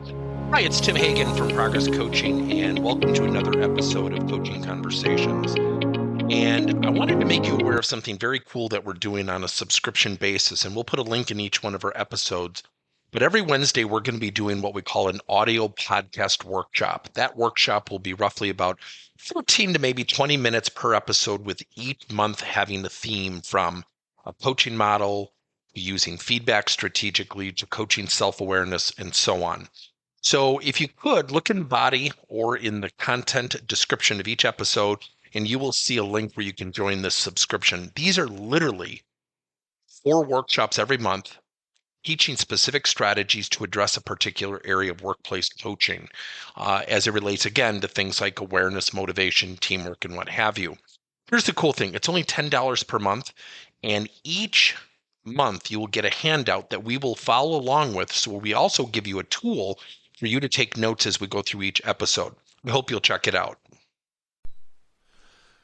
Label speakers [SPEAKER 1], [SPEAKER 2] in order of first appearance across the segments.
[SPEAKER 1] Hi, it's Tim Hagen from Progress Coaching, and welcome to another episode of Coaching Conversations. And I wanted to make you aware of something very cool that we're doing on a subscription basis, and we'll put a link in each one of our episodes. But every Wednesday, we're going to be doing what we call an audio podcast workshop. That workshop will be roughly about 14 to maybe 20 minutes per episode, with each month having a theme from a coaching model, using feedback strategically, to coaching self-awareness, and so on. So if you could, look in the body or in the content description of each episode, and you will see a link where you can join this subscription. These are literally 4 workshops every month, teaching specific strategies to address a particular area of workplace coaching, as it relates, again, to things like awareness, motivation, teamwork, and what have you. Here's the cool thing. It's only $10 per month, and each month you will get a handout that we will follow along with. So we also give you a tool for you to take notes as we go through each episode. We hope you'll check it out.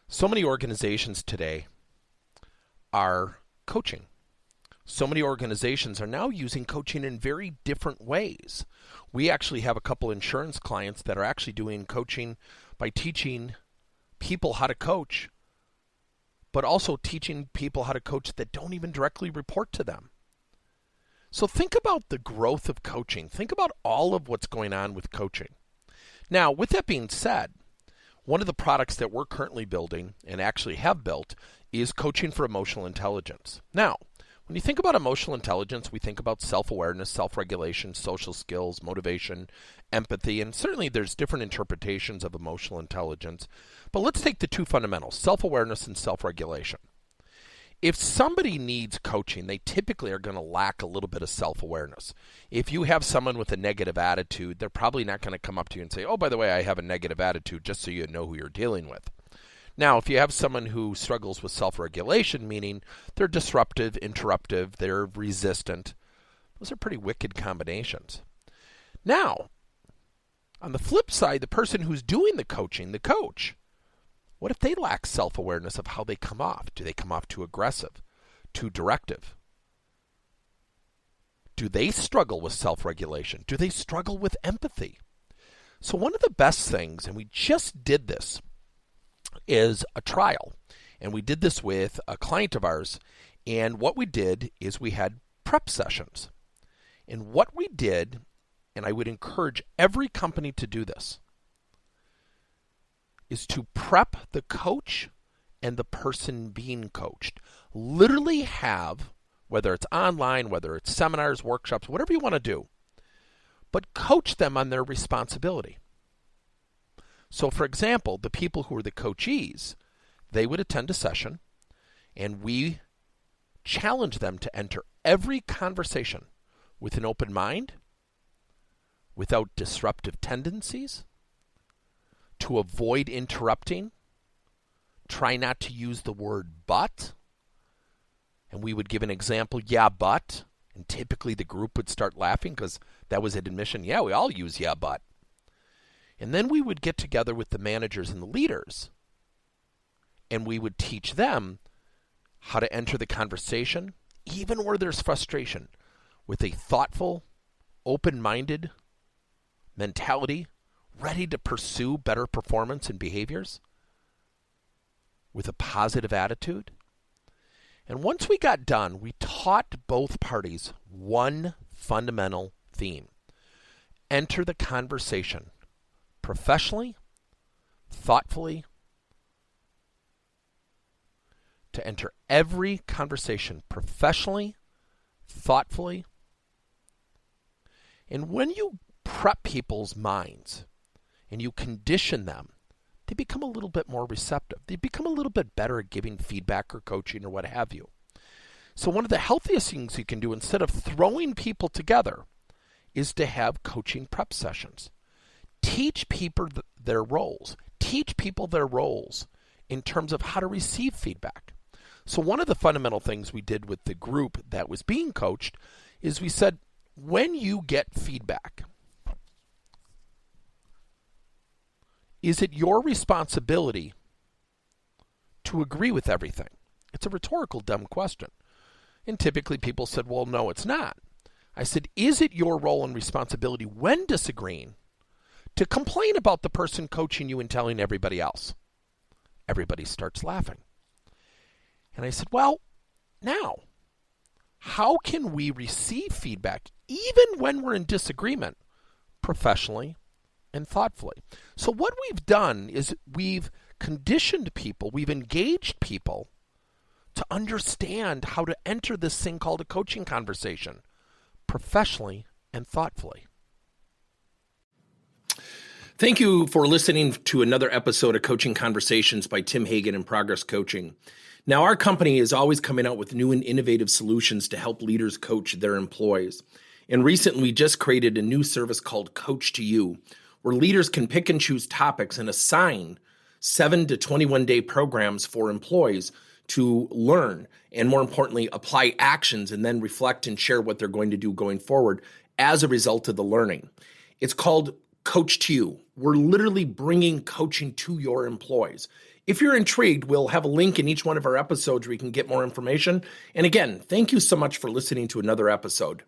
[SPEAKER 1] So many organizations today are coaching. So many organizations are now using coaching in very different ways. We actually have a couple insurance clients that are actually doing coaching by teaching people how to coach, but also teaching people how to coach that don't even directly report to them. So think about the growth of coaching. Think about all of what's going on with coaching. Now, with that being said, one of the products that we're currently building and actually have built is coaching for emotional intelligence. Now, when you think about emotional intelligence, we think about self-awareness, self-regulation, social skills, motivation, empathy, and certainly there's different interpretations of emotional intelligence. But let's take the two fundamentals, self-awareness and self-regulation. If somebody needs coaching, they typically are going to lack a little bit of self-awareness. If you have someone with a negative attitude, they're probably not going to come up to you and say, oh, by the way, I have a negative attitude, just so you know who you're dealing with. Now, if you have someone who struggles with self-regulation, meaning they're disruptive, interruptive, they're resistant, those are pretty wicked combinations. Now, on the flip side, the person who's doing the coaching, the coach, what if they lack self-awareness of how they come off? Do they come off too aggressive, too directive? Do they struggle with self-regulation? Do they struggle with empathy? So one of the best things, and we just did this, is a trial. And we did this with a client of ours. And what we did is we had prep sessions. And what we did, and I would encourage every company to do this, is to prep the coach and the person being coached. Literally have, whether it's online, whether it's seminars, workshops, whatever you want to do, but coach them on their responsibility. So, for example, the people who are the coachees, they would attend a session, and we challenge them to enter every conversation with an open mind, without disruptive tendencies, to avoid interrupting, try not to use the word but, and we would give an example, yeah, but, and typically the group would start laughing because that was an admission, yeah, we all use yeah, but. And then we would get together with the managers and the leaders, and we would teach them how to enter the conversation, even where there's frustration, with a thoughtful, open-minded mentality, ready to pursue better performance and behaviors, with a positive attitude. And once we got done, we taught both parties one fundamental theme. Enter the conversation professionally, thoughtfully, to enter every conversation professionally, thoughtfully. And when you prep people's minds and you condition them, they become a little bit more receptive. They become a little bit better at giving feedback or coaching or what have you. So one of the healthiest things you can do, instead of throwing people together, is to have coaching prep sessions. Teach people their roles. Teach people their roles in terms of how to receive feedback. So one of the fundamental things we did with the group that was being coached is we said, when you get feedback, is it your responsibility to agree with everything? It's a rhetorical, dumb question. And typically people said, well, no, it's not. I said, is it your role and responsibility when disagreeing to complain about the person coaching you and telling everybody else? Everybody starts laughing. And I said, well, now, how can we receive feedback even when we're in disagreement professionally and thoughtfully? So what we've done is we've conditioned people, we've engaged people to understand how to enter this thing called a coaching conversation professionally and thoughtfully.
[SPEAKER 2] Thank you for listening to another episode of Coaching Conversations by Tim Hagen and Progress Coaching. Now, our company is always coming out with new and innovative solutions to help leaders coach their employees. And recently, we just created a new service called Coach to You, where leaders can pick and choose topics and assign 7 to 21-day programs for employees to learn and, more importantly, apply actions and then reflect and share what they're going to do going forward as a result of the learning. It's called Coach to You. We're literally bringing coaching to your employees. If you're intrigued, we'll have a link in each one of our episodes where you can get more information. And again, thank you so much for listening to another episode.